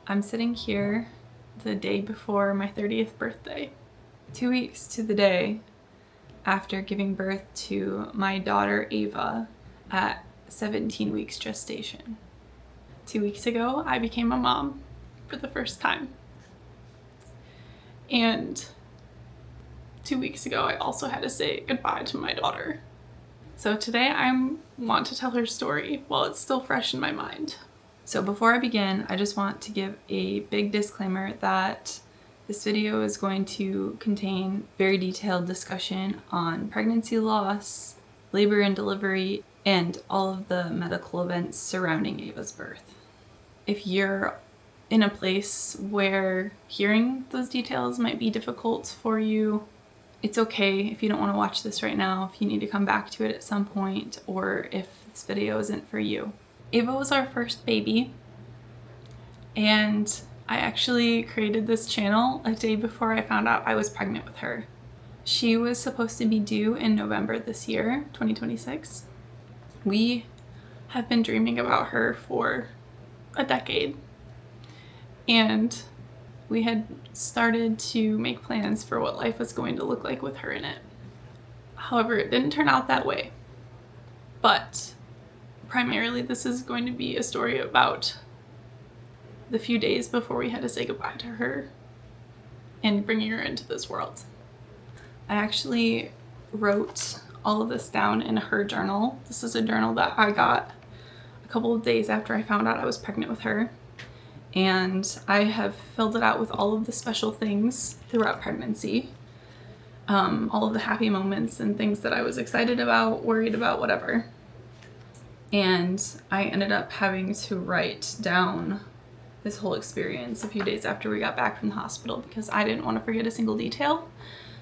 I'm sitting here the day before my 30th birthday, 2 weeks to the day after giving birth to my daughter Ava at 17 weeks gestation. 2 weeks ago, I became a mom for the first time. And 2 weeks ago, I also had to say goodbye to my daughter. So today I want to tell her story while it's still fresh in my mind. So before I begin, I just want to give a big disclaimer that this video is going to contain very detailed discussion on pregnancy loss, labor and delivery, and all of the medical events surrounding Ava's birth. If you're in a place where hearing those details might be difficult for you, it's okay if you don't want to watch this right now, if you need to come back to it at some point, or if this video isn't for you. Ava was our first baby, and I actually created this channel a day before I found out I was pregnant with her. She was supposed to be due in November this year, 2026. We have been dreaming about her for a decade, and we had started to make plans for what life was going to look like with her in it. However, it didn't turn out that way. But primarily, this is going to be a story about the few days before we had to say goodbye to her and bringing her into this world. I actually wrote all of this down in her journal. This is a journal that I got a couple of days after I found out I was pregnant with her. And I have filled it out with all of the special things throughout pregnancy. All of the happy moments and things that I was excited about, worried about, whatever. And I ended up having to write down this whole experience a few days after we got back from the hospital because I didn't want to forget a single detail.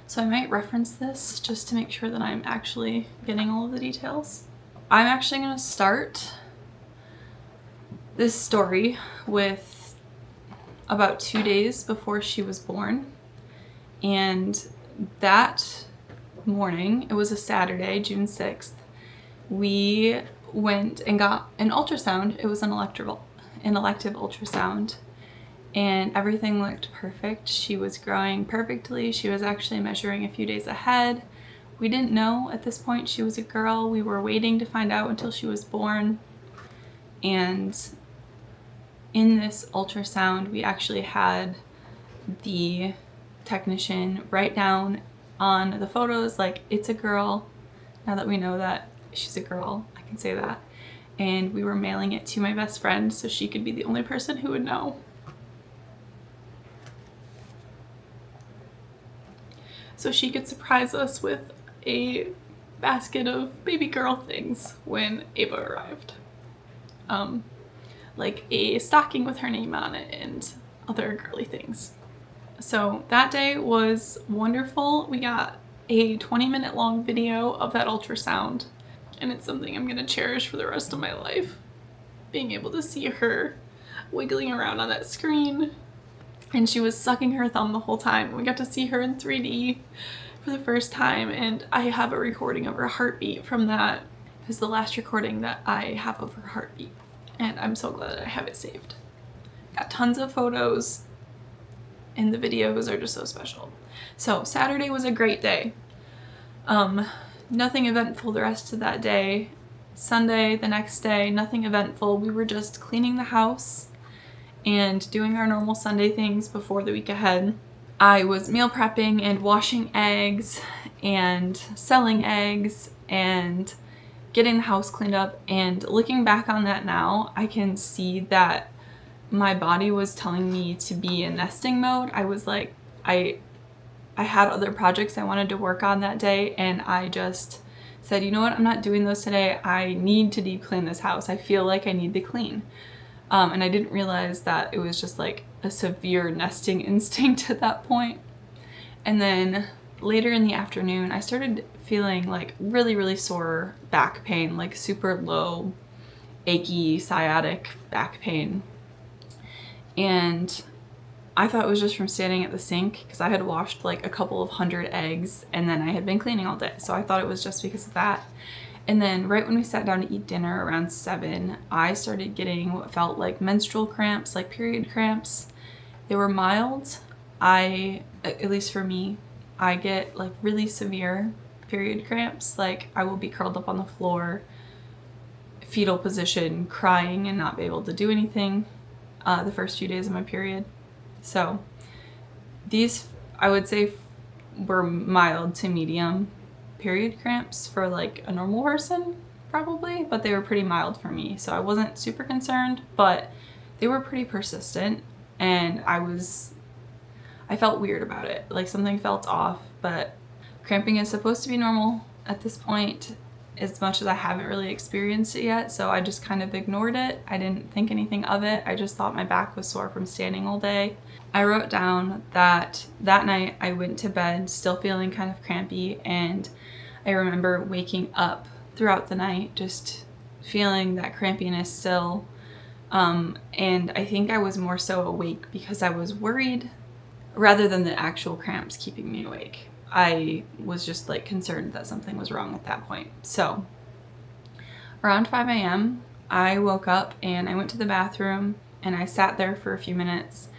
So I might reference this just to make sure that I'm actually getting all of the details. I'm actually going to start this story with about 2 days before she was born. And that morning, it was a Saturday, June 6th, we went and got an ultrasound. It was an elective ultrasound, and everything looked perfect. She was growing perfectly. She was actually measuring a few days ahead. We didn't know at this point she was a girl. We were waiting to find out until she was born. And in this ultrasound, we actually had the technician write down on the photos, like, it's a girl. Now that we know that she's a girl, I can say that. And we were mailing it to my best friend so she could be the only person who would know. So she could surprise us with a basket of baby girl things when Ava arrived. Like a stocking with her name on it and other girly things. So that day was wonderful. We got a 20-minute long video of that ultrasound, and it's something I'm going to cherish for the rest of my life. Being able to see her wiggling around on that screen, and she was sucking her thumb the whole time. We got to see her in 3D for the first time, and I have a recording of her heartbeat from that. It was the last recording that I have of her heartbeat, and I'm so glad that I have it saved. Got tons of photos, and the videos are just so special. So Saturday was a great day. Nothing eventful the rest of that day. Sunday, the next day, nothing eventful. We were just cleaning the house and doing our normal Sunday things before the week ahead. I was meal prepping and washing eggs and selling eggs and getting the house cleaned up. And looking back on that now, I can see that my body was telling me to be in nesting mode. I was like, I had other projects I wanted to work on that day, and I just said, you know what, I'm not doing those today. I need to deep clean this house. I feel like I need to clean. And I didn't realize that it was just like a severe nesting instinct at that point. And then later in the afternoon, I started feeling like really, really sore back pain, like super low, achy, sciatic back pain. And I thought it was just from standing at the sink because I had washed like a couple of hundred eggs and then I had been cleaning all day. So I thought it was just because of that. And then right when we sat down to eat dinner around 7, I started getting what felt like menstrual cramps, like period cramps. They were mild. At least for me, I get like really severe period cramps. Like I will be curled up on the floor, fetal position, crying and not be able to do anything the first few days of my period. So these, I would say, were mild to medium period cramps for like a normal person probably, but they were pretty mild for me. So I wasn't super concerned, but they were pretty persistent, and I felt weird about it. Like something felt off, but cramping is supposed to be normal at this point, as much as I haven't really experienced it yet. So I just kind of ignored it. I didn't think anything of it. I just thought my back was sore from standing all day. I wrote down that night I went to bed still feeling kind of crampy, and I remember waking up throughout the night just feeling that crampiness still. And I think I was more so awake because I was worried rather than the actual cramps keeping me awake. I was just like concerned that something was wrong at that point. So around 5 a.m. I woke up and I went to the bathroom and I sat there for a few minutes.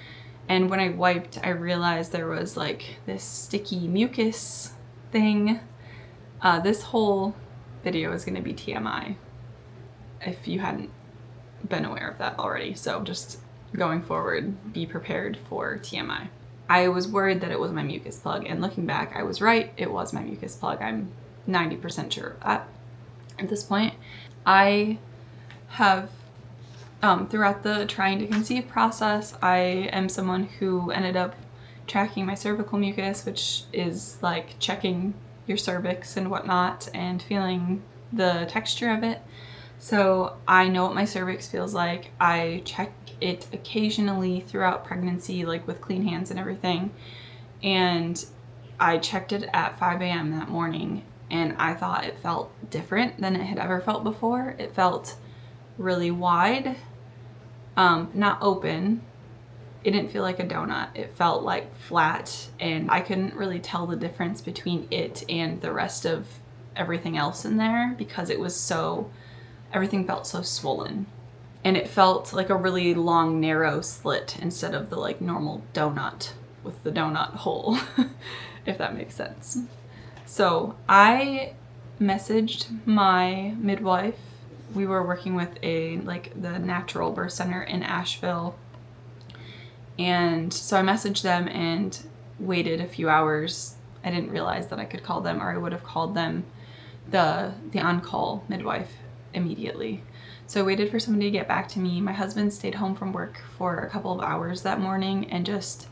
And when I wiped, I realized there was like this sticky mucus thing. This whole video is going to be TMI if you hadn't been aware of that already. So just going forward, be prepared for TMI. I was worried that it was my mucus plug, and looking back, I was right. It was my mucus plug. I'm 90% sure of that at this point. I have, throughout the trying to conceive process, I am someone who ended up tracking my cervical mucus, which is like checking your cervix and whatnot and feeling the texture of it. So I know what my cervix feels like. I check it occasionally throughout pregnancy, like with clean hands and everything. And I checked it at 5 a.m. that morning, and I thought it felt different than it had ever felt before. It felt really wide, not open. It didn't feel like a donut. It felt like flat, and I couldn't really tell the difference between it and the rest of everything else in there because it was so, everything felt so swollen. And it felt like a really long, narrow slit instead of the like normal donut with the donut hole, if that makes sense. So I messaged my midwife. We were working with the natural birth center in Asheville. And so I messaged them and waited a few hours. I didn't realize that I could call them, or I would have called them the on-call midwife immediately. So I waited for somebody to get back to me. My husband stayed home from work for a couple of hours that morning and just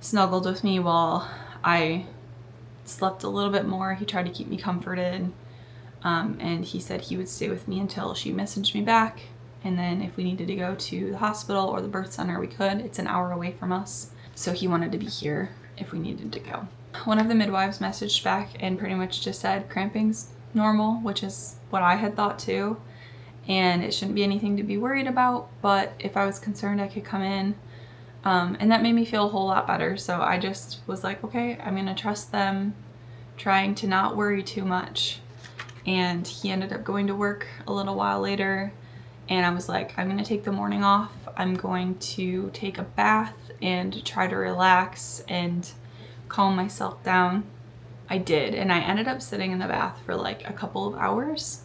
snuggled with me while I slept a little bit more. He tried to keep me comforted. And he said he would stay with me until she messaged me back. And then if we needed to go to the hospital or the birth center, we could. It's an hour away from us. So he wanted to be here if we needed to go. One of the midwives messaged back and pretty much just said cramping's normal, which is what I had thought too. And it shouldn't be anything to be worried about, but if I was concerned, I could come in. And that made me feel a whole lot better. So I just was like, okay, I'm gonna trust them, trying to not worry too much. And he ended up going to work a little while later, and I was like, I'm gonna take the morning off. I'm going to take a bath and try to relax and calm myself down. I did, and I ended up sitting in the bath for like a couple of hours,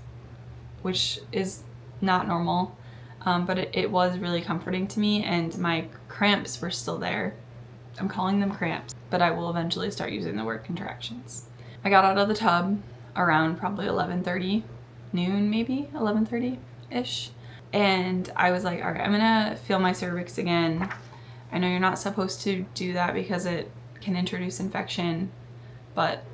which is not normal, but it was really comforting to me, and my cramps were still there. I'm calling them cramps, but I will eventually start using the word contractions. I got out of the tub around probably 11:30, noon maybe, 11:30-ish, and I was like, all right, I'm gonna feel my cervix again. I know you're not supposed to do that because it can introduce infection, but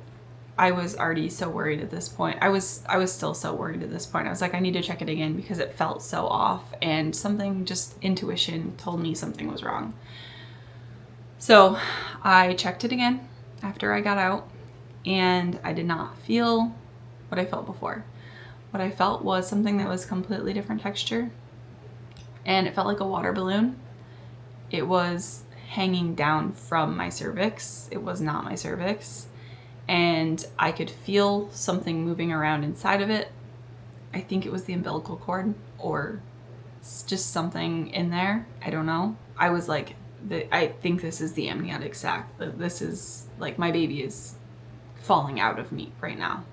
I was already so worried at this point. I was still so worried at this point. I was like, I need to check it again because it felt so off, and something, just intuition told me something was wrong. So I checked it again after I got out, and I did not feel what I felt before. What I felt was something that was completely different texture, and it felt like a water balloon. It was hanging down from my cervix. It was not my cervix. And I could feel something moving around inside of it, I think it was the umbilical cord or just something in there. I don't know. I was like, I think this is the amniotic sac. This is like, my baby is falling out of me right now.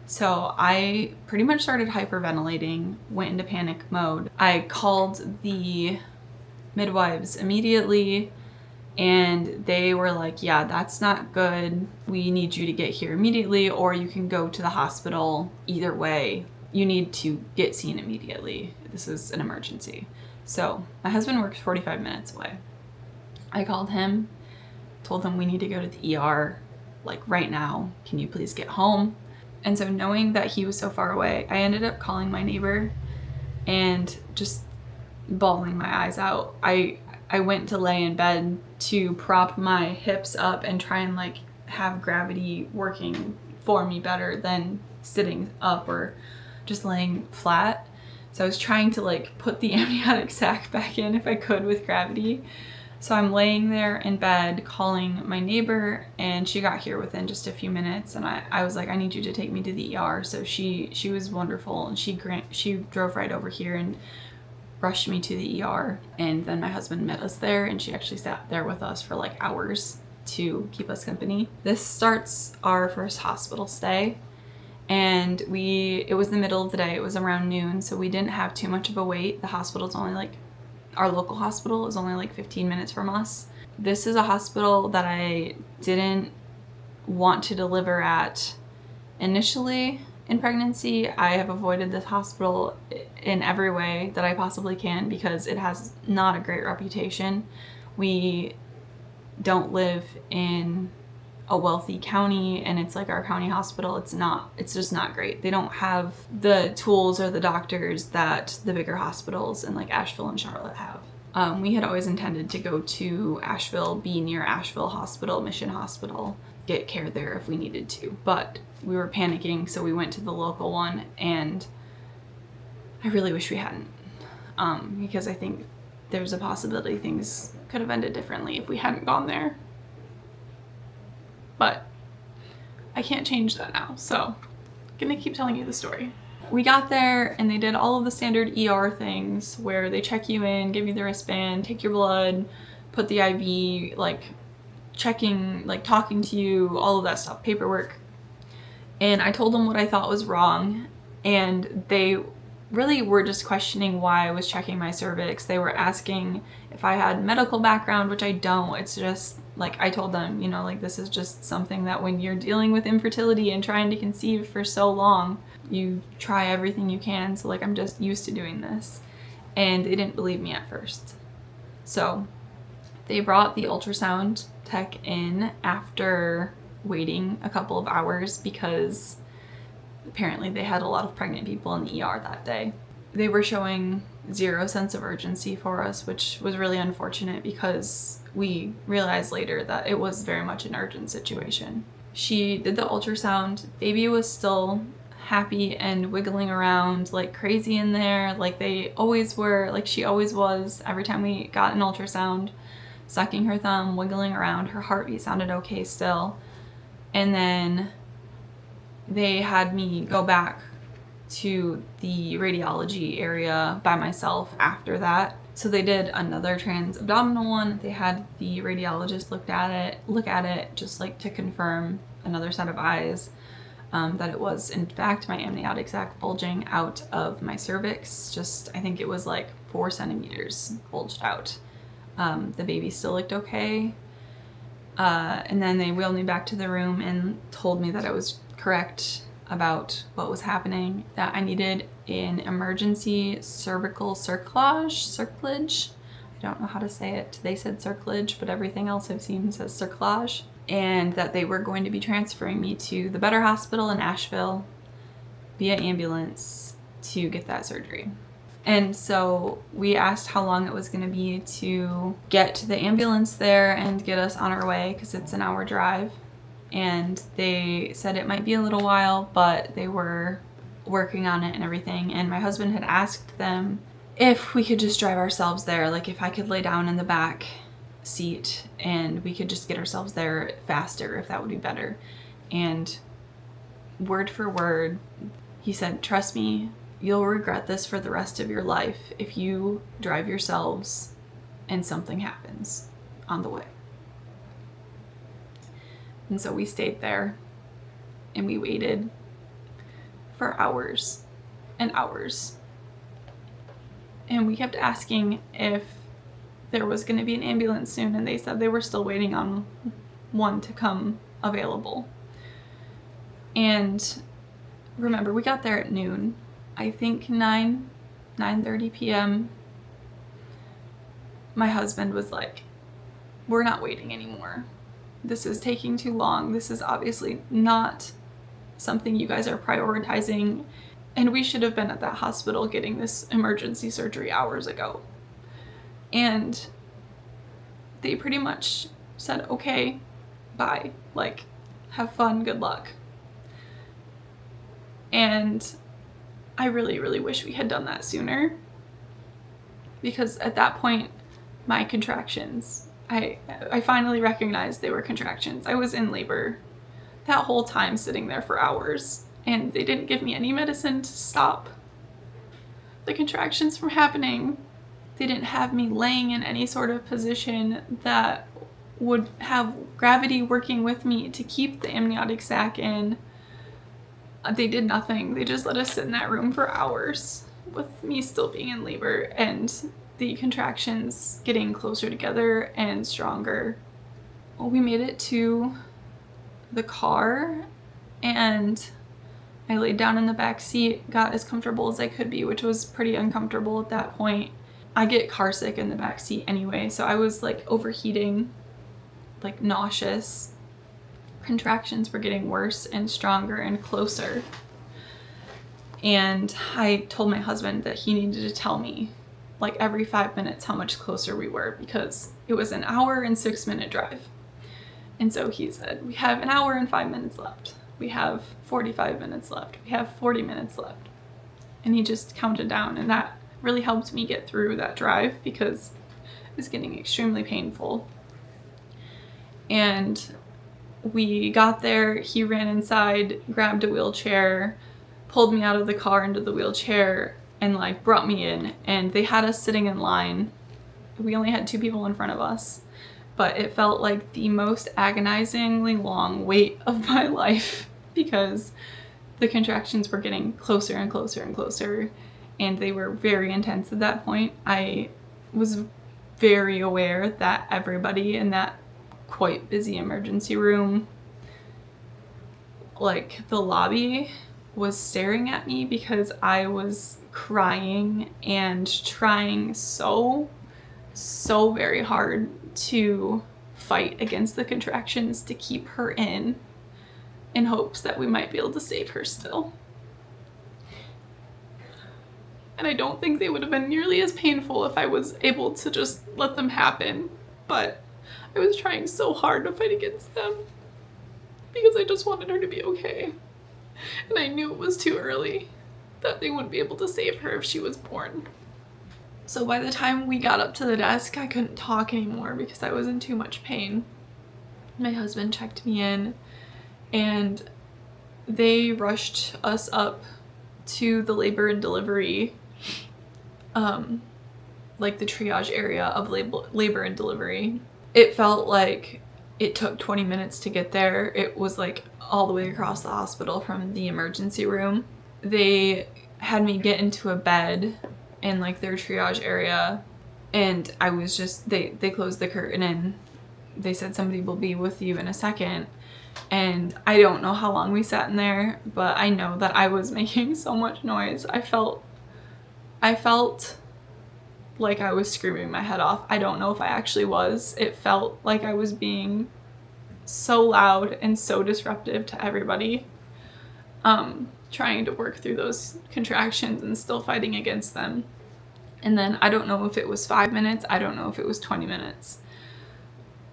So I pretty much started hyperventilating, went into panic mode. I called the midwives immediately and they were like, yeah, that's not good. We need you to get here immediately, or you can go to the hospital. Either way, you need to get seen immediately. This is an emergency. So my husband works 45 minutes away. I called him, told him we need to go to the ER like right now. Can you please get home? And so knowing that he was so far away, I ended up calling my neighbor and just bawling my eyes out. I went to lay in bed to prop my hips up and try and like have gravity working for me better than sitting up or just laying flat. So I was trying to like put the amniotic sac back in if I could with gravity. So I'm laying there in bed calling my neighbor, and she got here within just a few minutes, and I was like, I need you to take me to the ER. So she was wonderful, and she drove right over here and rushed me to the ER. And then my husband met us there, and she actually sat there with us for like hours to keep us company. This starts our first hospital stay, and it was the middle of the day. It was around noon, so we didn't have too much of a wait. The hospital's only like, our local hospital is only like 15 minutes from us. This is a hospital that I didn't want to deliver at initially in pregnancy. I have avoided this hospital in every way that I possibly can because it has not a great reputation. We don't live in a wealthy county, and it's like our county hospital. It's just not great. They don't have the tools or the doctors that the bigger hospitals in like Asheville and Charlotte have. We had always intended to go to Asheville, be near Asheville Hospital, Mission Hospital, get care there if we needed to, but we were panicking, so we went to the local one, and I really wish we hadn't, because I think there's a possibility things could have ended differently if we hadn't gone there. But I can't change that now, so I'm gonna keep telling you the story. We got there and they did all of the standard ER things where they check you in, give you the wristband, take your blood, put the IV, like checking, like talking to you, all of that stuff, paperwork. And I told them what I thought was wrong, and they really were just questioning why I was checking my cervix. They were asking if I had medical background, which I don't. It's just like, I told them, you know, like, this is just something that when you're dealing with infertility and trying to conceive for so long, you try everything you can. So like, I'm just used to doing this. And they didn't believe me at first. So they brought the ultrasound tech in after waiting a couple of hours because apparently they had a lot of pregnant people in the ER that day. They were showing zero sense of urgency for us, which was really unfortunate because we realized later that it was very much an urgent situation. She did the ultrasound. Baby was still happy and wiggling around like crazy in there, like they always were, like she always was every time we got an ultrasound, sucking her thumb, wiggling around. Her heartbeat sounded okay still. And then they had me go back to the radiology area by myself after that. So they did another trans-abdominal one. They had the radiologist look at it just like to confirm, another set of eyes, that it was in fact my amniotic sac bulging out of my cervix. Just, I think it was like 4 centimeters bulged out. The baby still looked okay. And then they wheeled me back to the room and told me that I was correct about what was happening, that I needed an emergency cervical cerclage. I don't know how to say it. They said cerclage, but everything else I've seen says cerclage. And that they were going to be transferring me to the better hospital in Asheville via ambulance to get that surgery. And so we asked how long it was going to be to get to the ambulance there and get us on our way, because it's an hour drive. And they said it might be a little while, but they were working on it and everything. And my husband had asked them if we could just drive ourselves there, like if I could lay down in the back seat and we could just get ourselves there faster, if that would be better. And word for word, he said, trust me, you'll regret this for the rest of your life if you drive yourselves and something happens on the way. And so we stayed there and we waited for hours and hours. And we kept asking if there was going to be an ambulance soon, and they said they were still waiting on one to come available. And remember, we got there at noon. I think 9:30 p.m. My husband was like, we're not waiting anymore. This is taking too long. This is obviously not something you guys are prioritizing. And we should have been at that hospital getting this emergency surgery hours ago. And they pretty much said, okay, bye. Like, have fun, good luck. And I really, really wish we had done that sooner. Because at that point, my contractions, I finally recognized they were contractions. I was in labor that whole time, sitting there for hours, and they didn't give me any medicine to stop the contractions from happening. They didn't have me laying in any sort of position that would have gravity working with me to keep the amniotic sac in. They did nothing. They just let us sit in that room for hours with me still being in labor and the contractions getting closer together and stronger. Well, we made it to the car and I laid down in the back seat, got as comfortable as I could be, which was pretty uncomfortable at that point. I get car sick in the back seat anyway, so I was like overheating, like nauseous. Contractions were getting worse and stronger and closer. And I told my husband that he needed to tell me like every 5 minutes how much closer we were, because it was an hour and 6-minute drive. And so he said, we have an hour and 5 minutes left. We have 45 minutes left. We have 40 minutes left. And he just counted down, and that really helped me get through that drive because it was getting extremely painful. And we got there, he ran inside, grabbed a wheelchair, pulled me out of the car into the wheelchair, and like brought me in. And they had us sitting in line. We only had 2 people in front of us, but it felt like the most agonizingly long wait of my life because the contractions were getting closer and closer and closer, and they were very intense at that point. I was very aware that everybody in that quite busy emergency room, like the lobby, was staring at me because I was crying and trying so very hard to fight against the contractions to keep her in hopes that we might be able to save her still. And I don't think they would have been nearly as painful if I was able to just let them happen, but I was trying so hard to fight against them because I just wanted her to be okay. And I knew it was too early, that they wouldn't be able to save her if she was born. So by the time we got up to the desk, I couldn't talk anymore because I was in too much pain. My husband checked me in, and they rushed us up to the labor and delivery, like the triage area of labor and delivery. It felt like it took 20 minutes to get there. It was like all the way across the hospital from the emergency room. They had me get into a bed in like their triage area, and I was just, they closed the curtain and they said somebody will be with you in a second. And I don't know how long we sat in there, but I know that I was making so much noise. I felt like I was screaming my head off. I don't know if I actually was. It felt like I was being so loud and so disruptive to everybody, trying to work through those contractions and still fighting against them. And then I don't know if it was 5 minutes, I don't know if it was 20 minutes,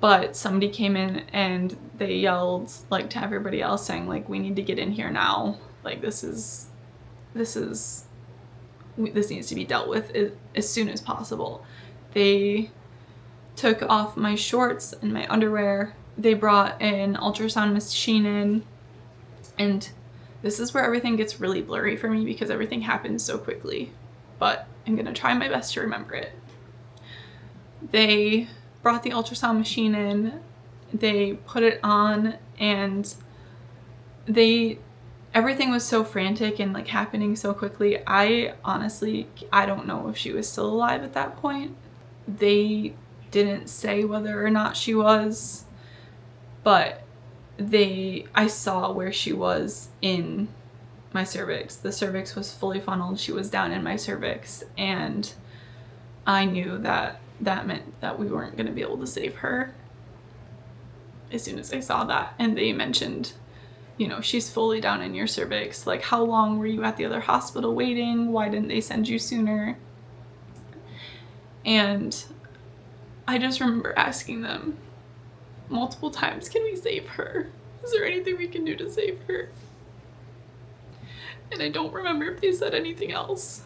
but somebody came in and they yelled like to everybody else saying like, we need to get in here now. Like this needs to be dealt with as soon as possible. They took off my shorts and my underwear. They brought an ultrasound machine in, and This is where everything gets really blurry for me because everything happens so quickly, but I'm gonna try my best to remember it. They brought the ultrasound machine in, they put it on, and everything was so frantic and like happening so quickly. I don't know if she was still alive at that point. They didn't say whether or not she was, but I saw where she was in my cervix. The cervix was fully funneled. She was down in my cervix, and I knew that meant that we weren't going to be able to save her as soon as I saw that. And they mentioned, she's fully down in your cervix. Like, how long were you at the other hospital waiting? Why didn't they send you sooner? And I just remember asking them multiple times, can we save her? Is there anything we can do to save her? And I don't remember if they said anything else.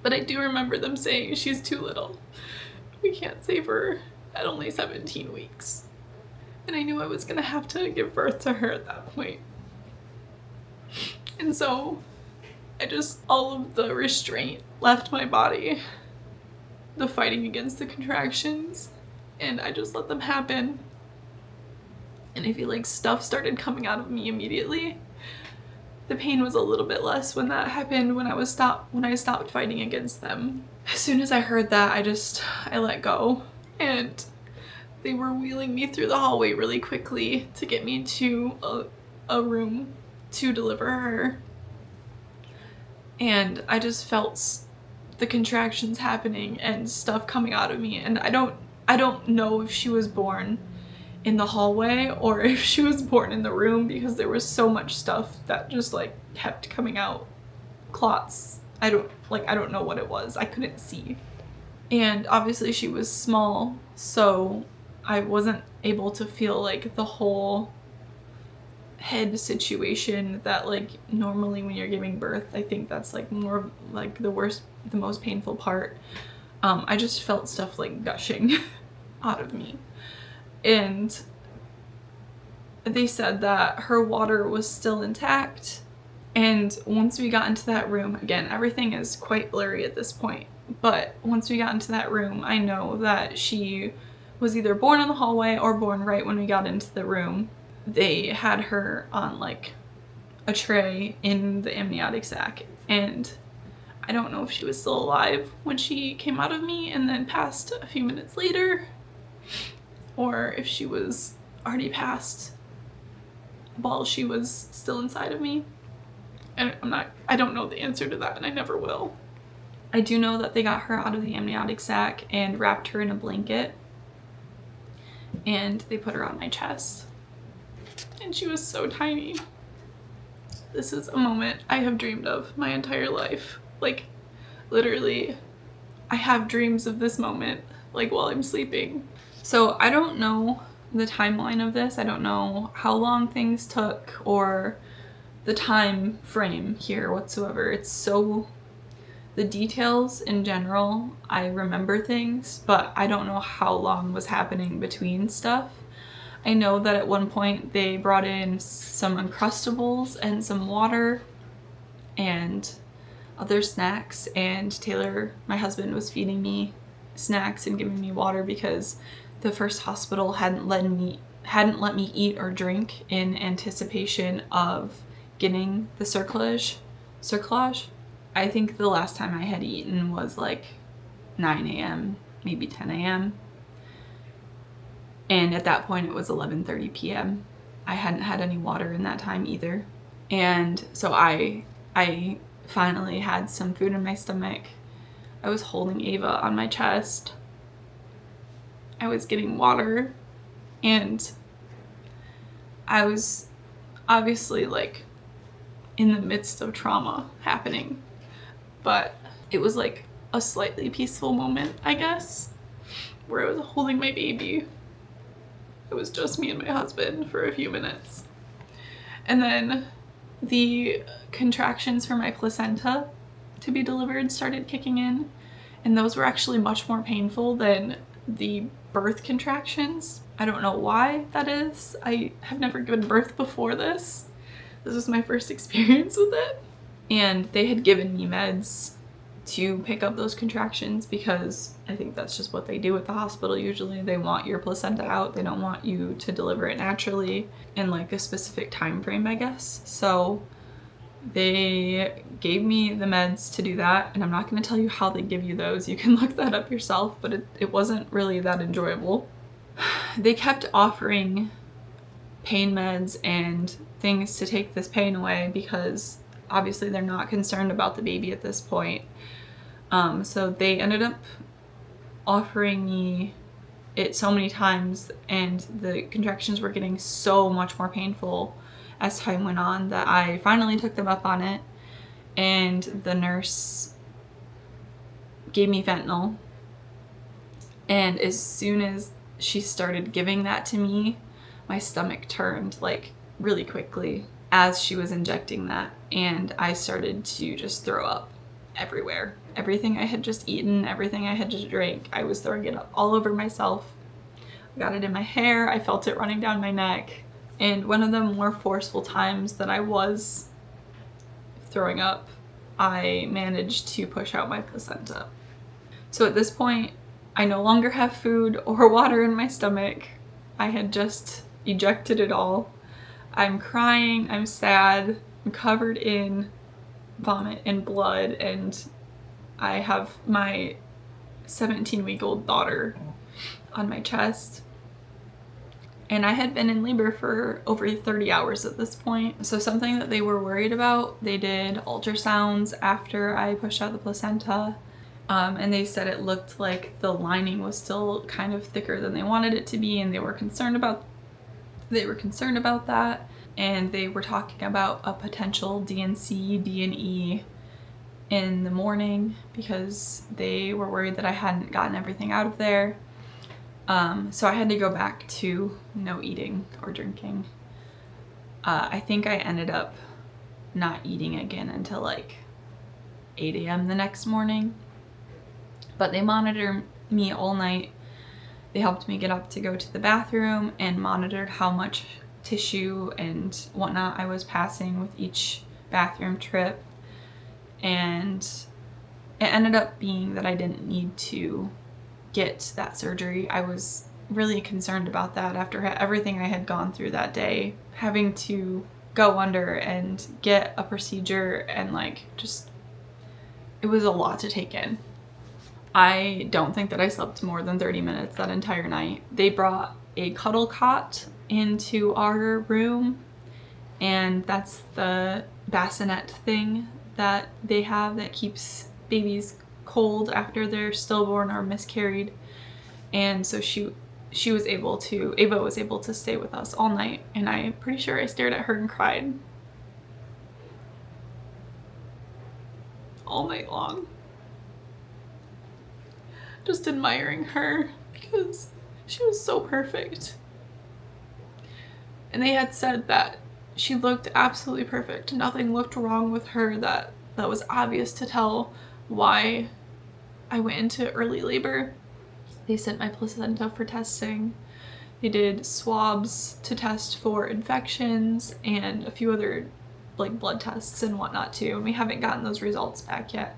But I do remember them saying she's too little. We can't save her at only 17 weeks. And I knew I was gonna have to give birth to her at that point. And so all of the restraint left my body, the fighting against the contractions, and I just let them happen. And I feel like stuff started coming out of me immediately. The pain was a little bit less when that happened, when I stopped fighting against them. As soon as I heard that, I let go, and they were wheeling me through the hallway really quickly to get me to a room to deliver her. And I just felt the contractions happening and stuff coming out of me, and I don't know if she was born in the hallway or if she was born in the room, because there was so much stuff that just like kept coming out. Clots. I don't know what it was. I couldn't see. And obviously she was small, so I wasn't able to feel like the whole head situation that like normally when you're giving birth, I think that's like more like the most painful part. I just felt stuff like gushing out of me. And they said that her water was still intact. And once we got into that room, again, everything is quite blurry at this point, but once we got into that room, I know that she was either born in the hallway or born right when we got into the room. They had her on like a tray in the amniotic sac, and I don't know if she was still alive when she came out of me and then passed a few minutes later, or if she was already passed while she was still inside of me. And I don't know the answer to that, and I never will. I do know that they got her out of the amniotic sac and wrapped her in a blanket, and they put her on my chest. And she was so tiny. This is a moment I have dreamed of my entire life. Like, literally, I have dreams of this moment, like while I'm sleeping. So I don't know the timeline of this. I don't know how long things took or the time frame here whatsoever. The details in general, I remember things, but I don't know how long was happening between stuff. I know that at one point they brought in some Uncrustables and some water and other snacks, and Taylor, my husband, was feeding me snacks and giving me water because the first hospital hadn't let me eat or drink in anticipation of getting the cerclage. I think the last time I had eaten was like 9 a.m., maybe 10 a.m. And at that point it was 11:30 p.m. I hadn't had any water in that time either. And so I finally had some food in my stomach. I was holding Ava on my chest. I was getting water, and I was obviously like in the midst of trauma happening, but it was like a slightly peaceful moment, I guess, where I was holding my baby. It was just me and my husband for a few minutes. And then the contractions for my placenta to be delivered started kicking in, and those were actually much more painful than the birth contractions. I don't know why that is. I have never given birth before this, This was my first experience with it. And they had given me meds to pick up those contractions because I think that's just what they do at the hospital usually. They want your placenta out. They don't want you to deliver it naturally in like a specific time frame, I guess. So they gave me the meds to do that, and I'm not going to tell you how they give you those. You can look that up yourself, but it wasn't really that enjoyable. They kept offering pain meds and things to take this pain away because obviously they're not concerned about the baby at this point. So they ended up offering me it so many times, and the contractions were getting so much more painful as time went on that I finally took them up on it, and the nurse gave me fentanyl. And as soon as she started giving that to me, my stomach turned like really quickly as she was injecting that, and I started to just throw up everywhere. Everything I had just eaten, everything I had just drank, I was throwing it up all over myself. I got it in my hair, I felt it running down my neck. And one of the more forceful times that I was throwing up, I managed to push out my placenta. So at this point, I no longer have food or water in my stomach. I had just ejected it all. I'm crying, I'm sad, I'm covered in vomit and blood, and I have my 17-week-old daughter on my chest. And I had been in labor for over 30 hours at this point. So something that they were worried about, they did ultrasounds after I pushed out the placenta. And they said it looked like the lining was still kind of thicker than they wanted it to be, and they were concerned about that. And they were talking about a potential D&C, D&E in the morning because they were worried that I hadn't gotten everything out of there. So I had to go back to no eating or drinking. I think I ended up not eating again until like 8 a.m. the next morning. But they monitored me all night. They helped me get up to go to the bathroom and monitored how much tissue and whatnot I was passing with each bathroom trip. And it ended up being that I didn't need to get that surgery. I was really concerned about that after everything I had gone through that day, having to go under and get a procedure, and like just it was a lot to take in. I don't think that I slept more than 30 minutes that entire night. They brought a cuddle cot into our room, and that's the bassinet thing that they have that keeps babies cold after they're stillborn or miscarried. And so Ava was able to stay with us all night, and I'm pretty sure I stared at her and cried all night long, just admiring her because she was so perfect. And they had said that she looked absolutely perfect. Nothing looked wrong with her that was obvious to tell why I went into early labor. They sent my placenta for testing. They did swabs to test for infections and a few other like blood tests and whatnot too, and we haven't gotten those results back yet.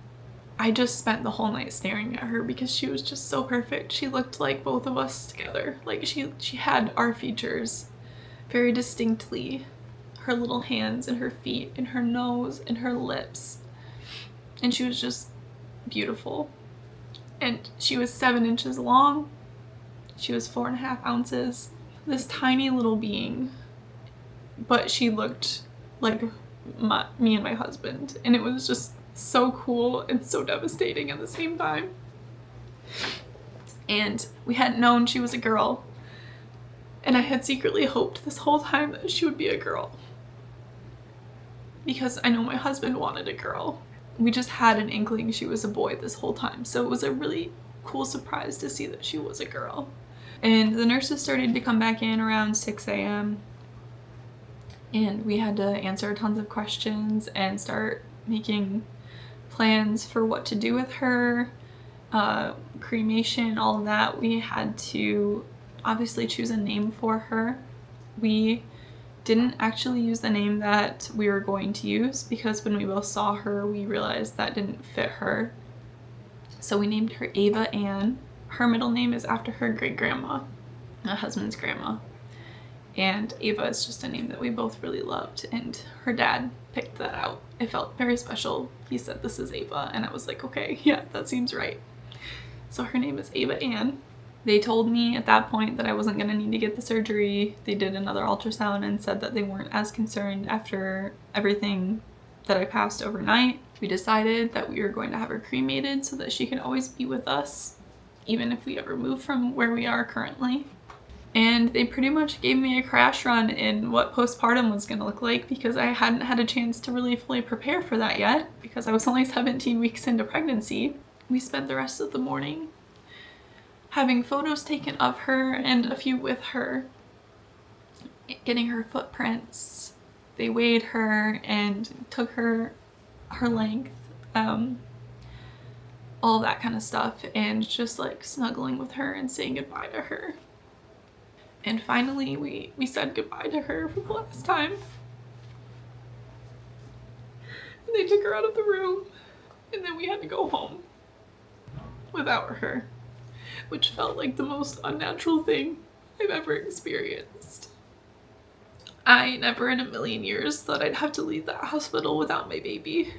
I just spent the whole night staring at her because she was just so perfect. She looked like both of us together. Like she had our features very distinctly. Her little hands and her feet and her nose and her lips. And she was just beautiful. And she was 7 inches long. She was 4.5 ounces. This tiny little being. But she looked like me and my husband. And it was just so cool and so devastating at the same time. And we hadn't known she was a girl. And I had secretly hoped this whole time that she would be a girl. Because I know my husband wanted a girl. We just had an inkling she was a boy this whole time. So it was a really cool surprise to see that she was a girl. And the nurses started to come back in around 6 a.m. And we had to answer tons of questions and start making plans for what to do with her, cremation, all of that. We had to obviously choose a name for her. We didn't actually use the name that we were going to use because when we both saw her, we realized that didn't fit her. So we named her Ava Ann. Her middle name is after her great-grandma, my husband's grandma. And Ava is just a name that we both really loved, and her dad picked that out. It felt very special. He said, "This is Ava," and I was like, okay, yeah, that seems right. So her name is Ava Ann. They told me at that point that I wasn't going to need to get the surgery. They did another ultrasound and said that they weren't as concerned after everything that I passed overnight. We decided that we were going to have her cremated so that she can always be with us, even if we ever move from where we are currently. And they pretty much gave me a crash run in what postpartum was going to look like because I hadn't had a chance to really fully prepare for that yet because I was only 17 weeks into pregnancy. We spent the rest of the morning having photos taken of her and a few with her, getting her footprints. They weighed her and took her length, all that kind of stuff, and just like snuggling with her and saying goodbye to her. And finally we said goodbye to her for the last time. And they took her out of the room, and then we had to go home without her, which felt like the most unnatural thing I've ever experienced. I never in a million years thought I'd have to leave that hospital without my baby.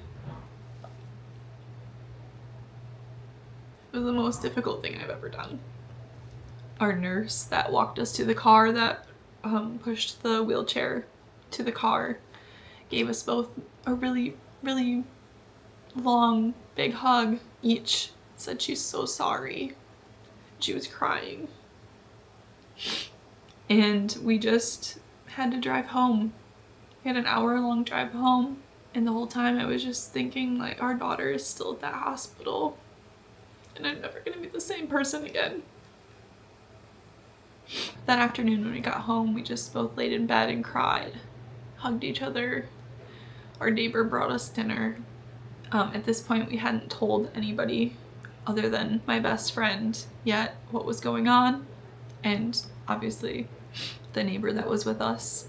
It was the most difficult thing I've ever done. Our nurse that walked us to the car, that pushed the wheelchair to the car, gave us both a really, really long, big hug each. Said she's so sorry. She was crying. And we just had to drive home. We had an hour-long drive home, and the whole time I was just thinking, like, our daughter is still at that hospital, and I'm never gonna be the same person again. That afternoon when we got home, we just both laid in bed and cried, hugged each other. Our neighbor brought us dinner. At this point, we hadn't told anybody other than my best friend yet what was going on, and obviously the neighbor that was with us.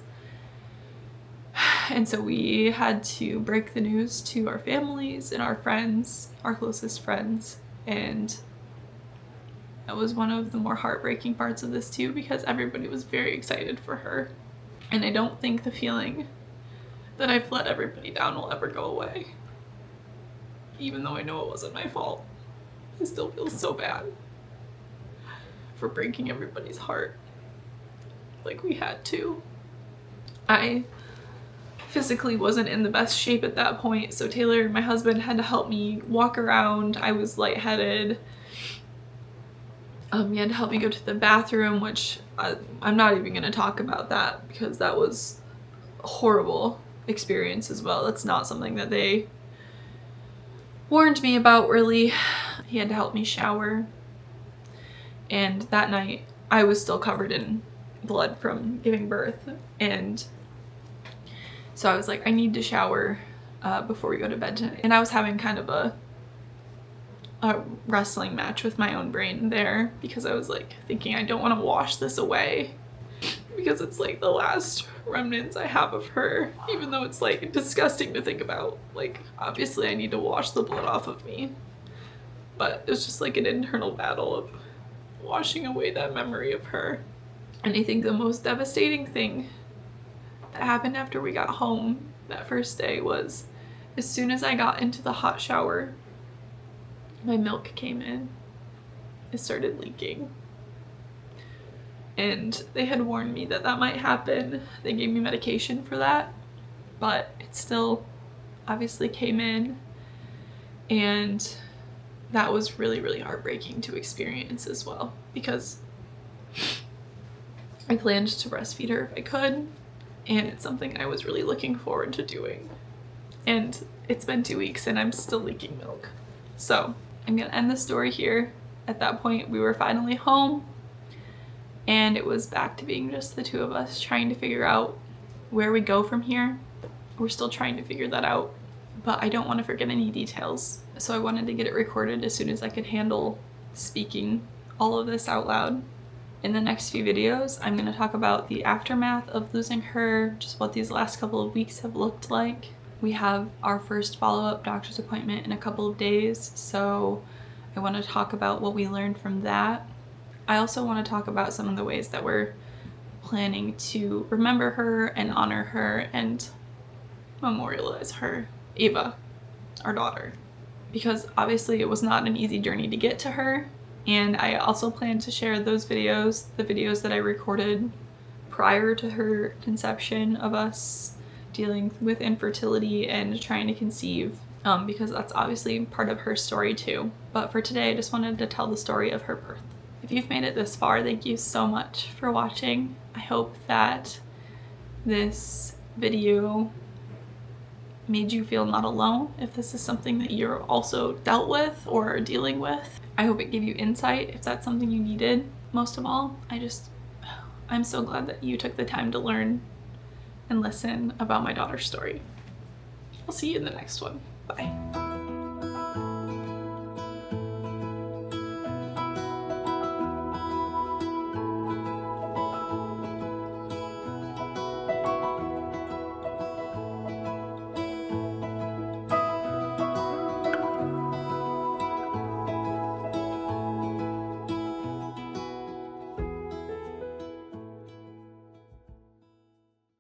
And so we had to break the news to our families and our friends, our closest friends, and that was one of the more heartbreaking parts of this too, because everybody was very excited for her. And I don't think the feeling that I've let everybody down will ever go away. Even though I know it wasn't my fault, I still feel so bad for breaking everybody's heart like we had to. I physically wasn't in the best shape at that point, so Taylor, my husband, had to help me walk around. I was lightheaded. He had to help me go to the bathroom, which I'm not even going to talk about that because that was a horrible experience as well. That's not something that they warned me about, really. He had to help me shower, and that night I was still covered in blood from giving birth, and so I was like, I need to shower before we go to bed tonight. And I was having kind of a wrestling match with my own brain there, because I was like thinking I don't want to wash this away because it's like the last remnants I have of her, even though it's like disgusting to think about. Like, obviously I need to wash the blood off of me, but it was just like an internal battle of washing away that memory of her. And I think the most devastating thing that happened after we got home that first day was, as soon as I got into the hot shower, my milk came in. It started leaking. And they had warned me that that might happen. They gave me medication for that, but it still obviously came in. And that was really, really heartbreaking to experience as well, because I planned to breastfeed her if I could, and it's something I was really looking forward to doing. And it's been 2 weeks and I'm still leaking milk. So I'm gonna end the story here. At that point, we were finally home, and it was back to being just the two of us trying to figure out where we go from here. We're still trying to figure that out, but I don't want to forget any details. So I wanted to get it recorded as soon as I could handle speaking all of this out loud. In the next few videos, I'm going to talk about the aftermath of losing her, just what these last couple of weeks have looked like. We have our first follow-up doctor's appointment in a couple of days, so I want to talk about what we learned from that. I also want to talk about some of the ways that we're planning to remember her and honor her and memorialize her, Ava, our daughter, because obviously it was not an easy journey to get to her. And I also plan to share those videos, the videos that I recorded prior to her conception of us dealing with infertility and trying to conceive, because that's obviously part of her story too. But for today, I just wanted to tell the story of her birth. If you've made it this far, thank you so much for watching. I hope that this video made you feel not alone if this is something that you're also dealt with or are dealing with. I hope it gave you insight if that's something you needed. Most of all, I'm so glad that you took the time to learn and listen about my daughter's story. I'll see you in the next one. Bye.